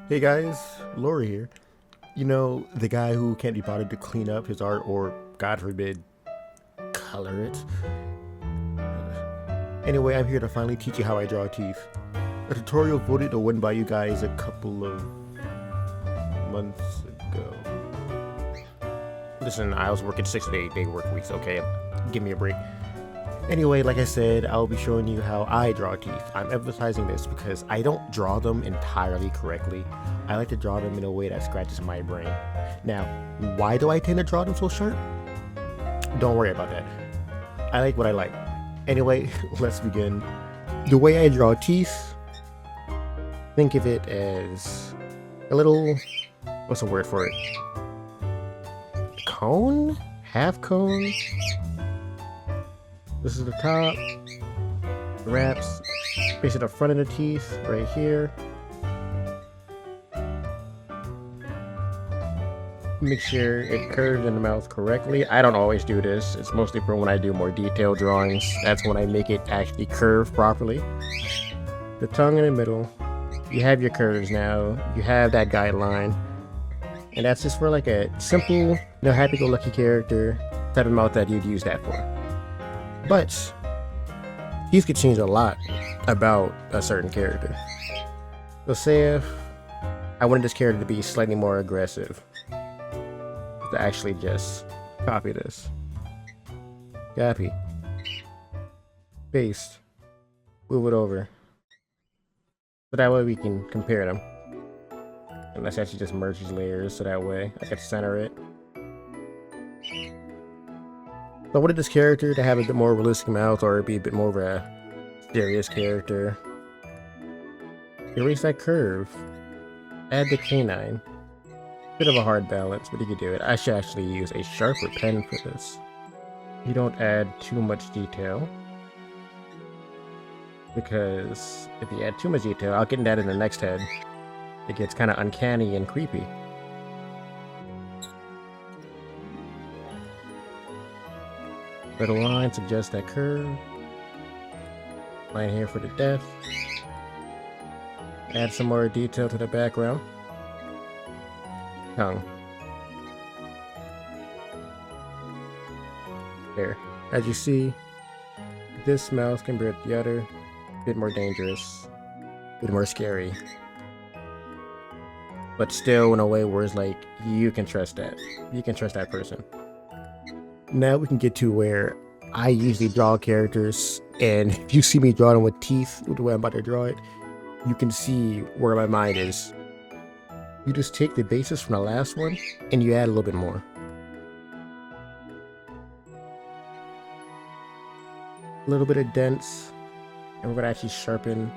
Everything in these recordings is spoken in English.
Hey guys, Laura here. You know, the guy who can't be bothered to clean up his art or, God forbid, color it. Anyway, I'm here to finally teach you how I draw teeth. A tutorial voted to win by you guys a couple of months ago. Listen, I was working 6 to 8 day work weeks, okay? Give me a break. Anyway, like I said, I'll be showing you how I draw teeth. I'm emphasizing this because I don't draw them entirely correctly. I like to draw them in a way that scratches my brain. Now, why do I tend to draw them so sharp? Don't worry about that. I like what I like. Anyway, let's begin. The way I draw teeth, think of it as a little, what's the word for it? Cone? Half cone? This is the top, wraps, basically the front of the teeth, right here. Make sure it curves in the mouth correctly. I don't always do this. It's mostly for when I do more detailed drawings. That's when I make it actually curve properly. The tongue in the middle. You have your curves now. You have that guideline. And that's just for like a simple, happy-go-lucky character type of mouth that you'd use that for. But teeth could change a lot about a certain character. So say if I wanted this character to be slightly more aggressive, to actually just copy this. Copy. Paste. Move it over. So that way we can compare them. And let's actually just merge these layers so that way I can center it. So I wanted this character to have a bit more realistic mouth or be a bit more of a serious character. Erase that curve. Add the canine. Bit of a hard balance, but you can do it. I should actually use a sharper pen for this. You don't add too much detail. Because if you add too much detail, I'll get into that in the next head. It gets kind of uncanny and creepy. Little line suggests that curve. Line here for the depth. Add some more detail to the background. Tongue. There. As you see, this mouth compared to the other, a bit more dangerous, a bit more scary. But still in a way where it's like, you can trust that. You can trust that person. Now we can get to where I usually draw characters, and if you see me draw them with teeth, the way I'm about to draw it, you can see where my mind is. You just take the basis from the last one, and you add a little bit more. A little bit of dents, and we're gonna actually sharpen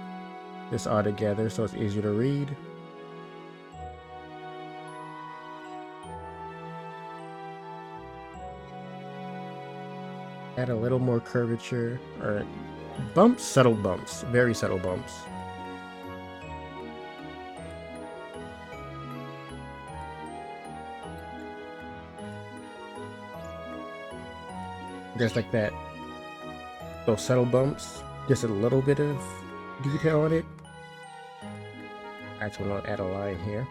this all together so it's easier to read. Add a little more curvature, or bumps, subtle bumps, very subtle bumps. Just like that. Those subtle bumps, just a little bit of detail on it. Actually, I'll add a line here.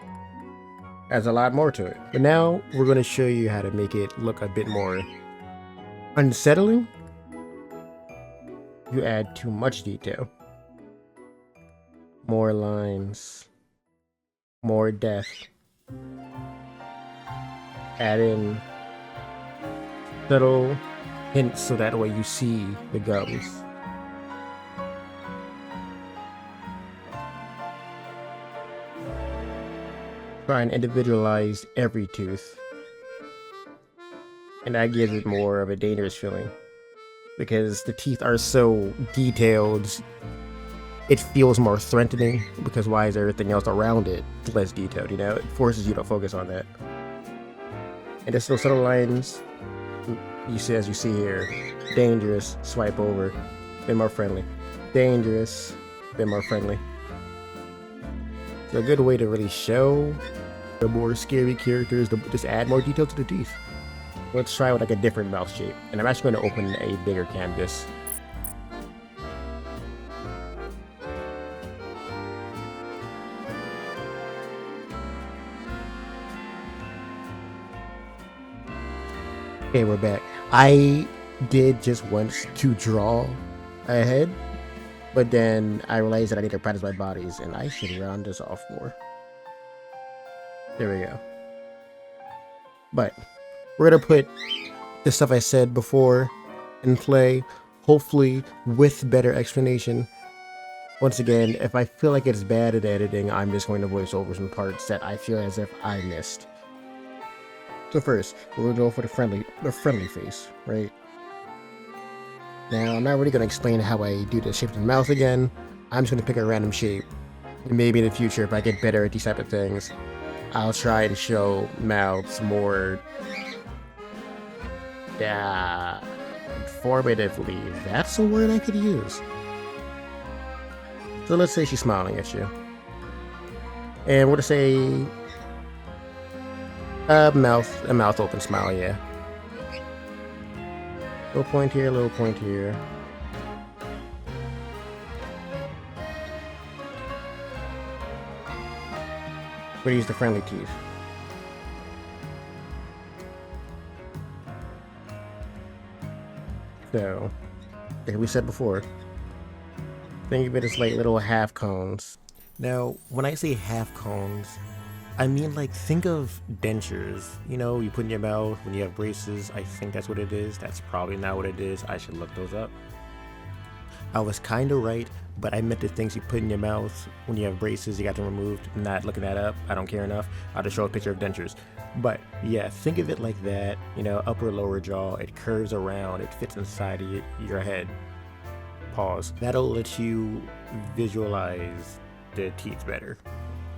Adds a lot more to it. But now we're going to show you how to make it look a bit more unsettling. You add too much detail. More lines. More depth. Add in subtle hints so that way you see the gums. Try and individualize every tooth. And that gives it more of a dangerous feeling. Because the teeth are so detailed, it feels more threatening, because why is everything else around it less detailed, It forces you to focus on that. And just those subtle lines, you see, as you see here, dangerous, swipe over, bit more friendly. Dangerous, bit more friendly. It's a good way to really show the more scary characters, to just add more detail to the teeth. Let's try with like a different mouth shape, and I'm actually going to open a bigger canvas. Okay, we're back. I did just once to draw a head, but then I realized that I need to practice my bodies, and I should round this off more. There we go. But we're gonna put the stuff I said before in play, hopefully with better explanation. Once again, if I feel like it's bad at editing, I'm just going to voice over some parts that I feel as if I missed. So first, we'll go for the friendly face, right? Now, I'm not really going to explain how I do the shape of the mouth again. I'm just going to pick a random shape. Maybe in the future, if I get better at these type of things, I'll try and show mouths more informatively. That's a word I could use. So let's say she's smiling at you. And we're going to say a mouth open smile, yeah. Little point here, little point here. We're gonna use the friendly teeth. So, like we said before, think of it as like little half cones. Now, when I say half cones, I mean like think of dentures. You know, you put in your mouth when you have braces. I think that's what it is. That's probably not what it is. I should look those up. I was kind of right, but I meant the things you put in your mouth when you have braces. You got them removed. I'm not looking that up. I don't care enough. I'll just show a picture of dentures. But yeah, think of it like that. You know, upper lower jaw. It curves around. It fits inside of your head. Pause. That'll let you visualize the teeth better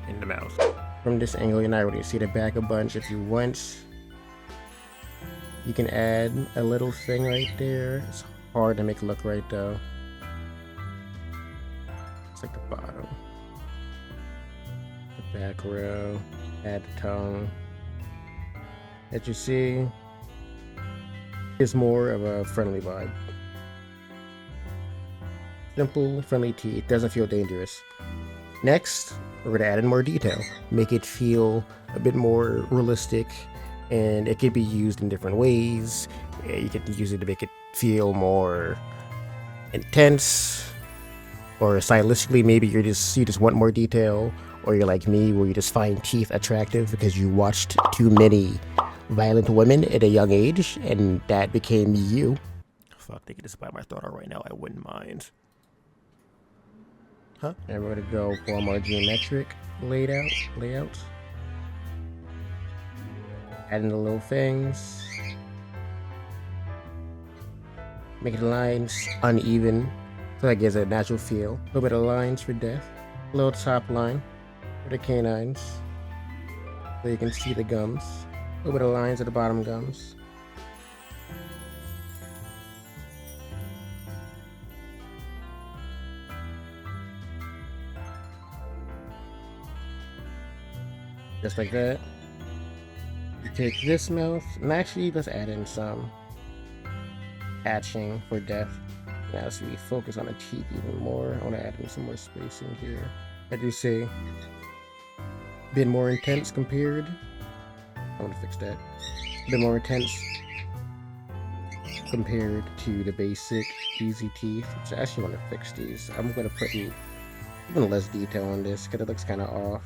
in the mouth. From this angle, you're not really see the back a bunch. If you want, you can add a little thing right there. It's hard to make it look right though. It's like the bottom. The back row. Add the tongue. As you see, it's more of a friendly vibe. Simple, friendly teeth. Doesn't feel dangerous. Next, we're going to add in more detail. Make it feel a bit more realistic, and it can be used in different ways. You can use it to make it feel more intense, or stylistically, maybe you just want more detail, or you're like me, where you just find teeth attractive because you watched too many violent women at a young age, and that became you. Fuck, they could just bite my throat out right now. I wouldn't mind. Huh? And we're gonna go for a more geometric layout. Adding the little things. Making the lines uneven, so that gives it a natural feel. A little bit of lines for death. A little top line for the canines, so you can see the gums. A little bit of lines at the bottom gums. Just like that. You take this mouth, and actually let's add in some hatching for death. Now so we focus on the teeth even more. I want to add in some more spacing here. As you see, a bit more intense compared. I want to fix that. A bit more intense compared to the basic easy teeth. So I actually want to fix these. I'm going to put even less detail on this because it looks kind of off.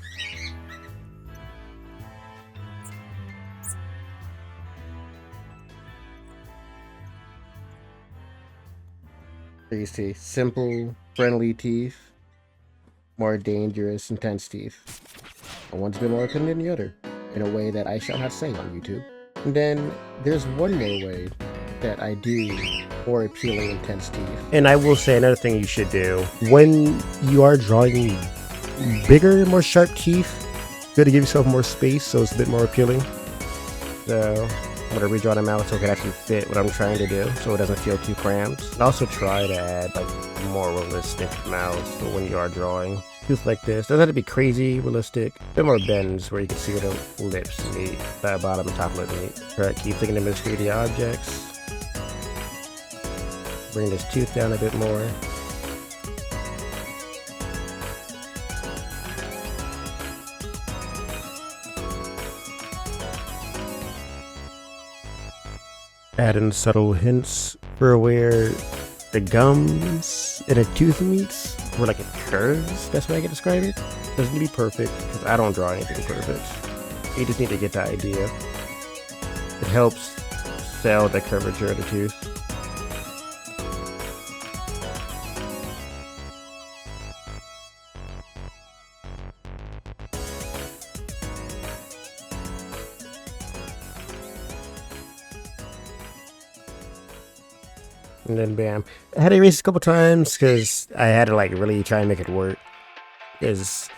You see, simple, friendly teeth, more dangerous, intense teeth. And one's a bit more appealing than the other, in a way that I shall not say on YouTube. And then there's one more way that I do more appealing, intense teeth. And I will say another thing you should do when you are drawing bigger, more sharp teeth, you got to give yourself more space so it's a bit more appealing. So I'm going to redraw them out so it can actually fit what I'm trying to do, so it doesn't feel too cramped. And also try to add like more realistic mouths for when you are drawing. Tooth like this doesn't have to be crazy realistic. A bit more bends where you can see where the lips meet, the bottom and top lip meet. Try to keep thinking of as 3D objects. Bring this tooth down a bit more. Add in subtle hints for where the gums and a tooth meets, where like it curves. That's what I can describe it. Doesn't need to be perfect, because I don't draw anything perfect. You just need to get the idea. It helps sell the curvature of the tooth. And then bam. I had to erase a couple times because I had to like really try and make it work. Because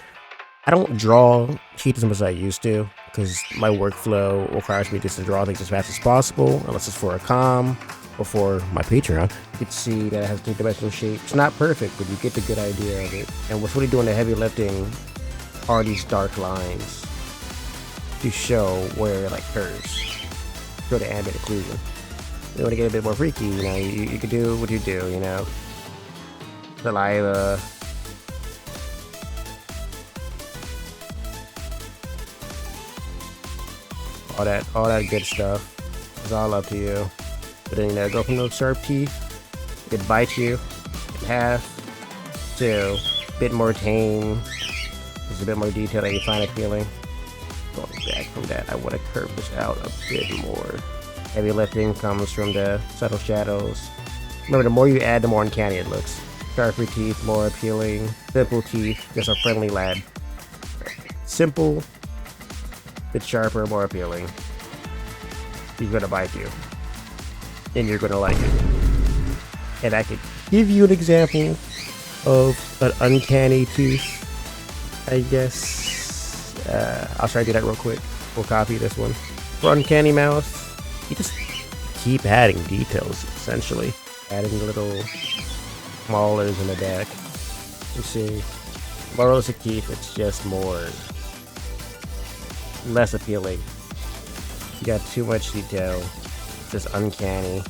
I don't draw cheap as much as I used to, because my workflow requires me just to draw things as fast as possible, unless it's for a comm or for my Patreon. You can see that it has three-dimensional shape. It's not perfect, but you get the good idea of it. And what's really doing the heavy lifting are these dark lines to show where it like curves, show the ambient occlusion. You want to get a bit more freaky, you know, you can do what you do, you know. Saliva. All that good stuff. It's all up to you. But then, you know, go from those sharp teeth, it bites you in half, to a bit more tame. There's a bit more detail that you find appealing. Going back from that, I want to curve this out a bit more. Heavy lifting comes from the subtle shadows. Remember, the more you add, the more uncanny it looks. Sharper teeth, more appealing. Simple teeth, just a friendly lad. Simple, bit sharper, more appealing. He's gonna bite you. And you're gonna like it. And I could give you an example of an uncanny tooth, I guess. I'll try to do that real quick. We'll copy this one. For uncanny mouth, you just keep adding details, essentially. Adding little molars in the back. You see, moralistic teeth, it's just less appealing. You got too much detail. It's just uncanny.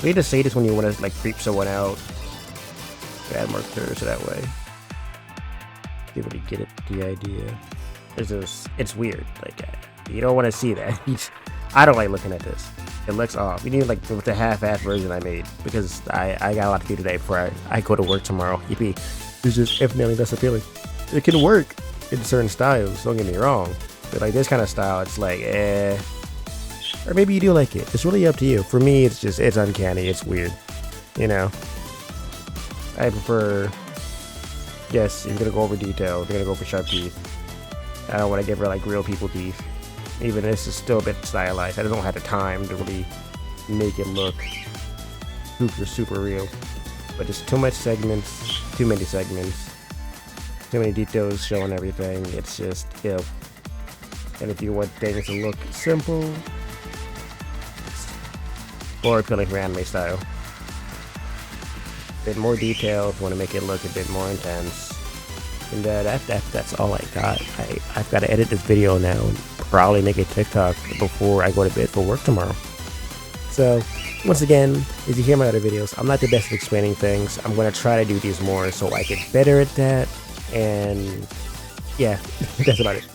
You need to say this when you want to like creep someone out. Add more curves that way. People to get it, the idea. It's weird. Like, you don't want to see that. I don't like looking at this. It looks off. You need like the half-assed version I made, because I got a lot to do today before I go to work tomorrow. Yippee. It's just infinitely less appealing. It can work in certain styles, don't get me wrong. But like this kind of style, it's like, or maybe you do like it. It's really up to you. For me, it's uncanny. It's weird. You know? I prefer, yes, you're gonna go over detail. You're gonna go for sharp teeth. I don't want to give her like real people teeth. Even this is still a bit stylized. I don't have the time to really make it look super real. But it's too much segments, too many segments, too many details showing everything. It's just ill. And if you want things to look simple, it's more appealing for anime style. A bit more detail if you want to make it look a bit more intense. And that's all I got. I've got to edit this video now and probably make a TikTok before I go to bed for work tomorrow. So, once again, as you hear my other videos, I'm not the best at explaining things. I'm going to try to do these more so I get better at that. And yeah, that's about it.